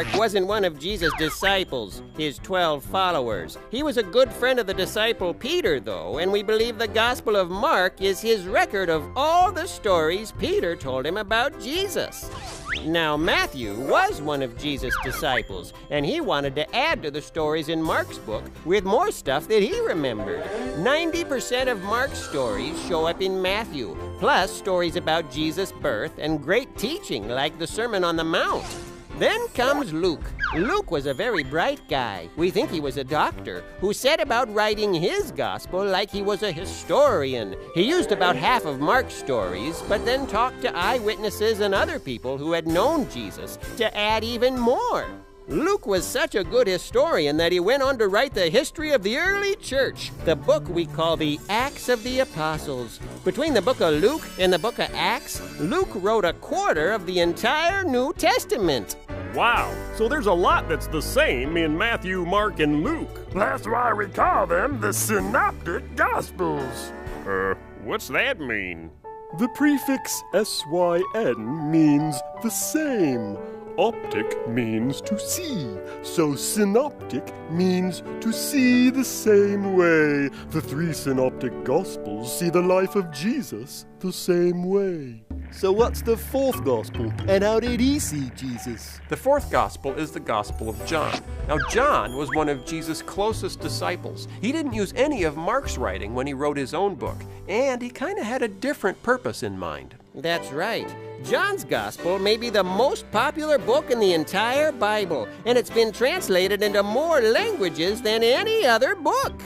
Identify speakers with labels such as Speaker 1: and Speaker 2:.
Speaker 1: Mark wasn't one of Jesus' disciples, his 12 followers. He was a good friend of the disciple Peter, though, and we believe the Gospel of Mark is his record of all the stories Peter told him about Jesus. Now, Matthew was one of Jesus' disciples, and he wanted to add to the stories in Mark's book with more stuff that he remembered. 90% of Mark's stories show up in Matthew, plus stories about Jesus' birth and great teaching like the Sermon on the Mount. Then comes Luke. Luke was a very bright guy. We think he was a doctor who set about writing his gospel like he was a historian. He used about half of Mark's stories, but then talked to eyewitnesses and other people who had known Jesus to add even more. Luke was such a good historian that he went on to write the history of the early church, the book we call the Acts of the Apostles. Between the book of Luke and the book of Acts, Luke wrote a quarter of the entire New Testament.
Speaker 2: Wow, so there's a lot that's the same in Matthew, Mark, and Luke.
Speaker 3: That's why we call them the Synoptic Gospels.
Speaker 2: What's that mean?
Speaker 3: The prefix SYN means the same. Optic means to see, so synoptic means to see the same way. The three synoptic gospels see the life of Jesus the same way.
Speaker 4: So what's the fourth gospel, and how did he see Jesus?
Speaker 5: The fourth gospel is the Gospel of John. Now, John was one of Jesus' closest disciples. He didn't use any of Mark's writing when he wrote his own book, and he kind of had a different purpose in mind.
Speaker 1: That's right. John's Gospel may be the most popular book in the entire Bible, and it's been translated into more languages than any other book.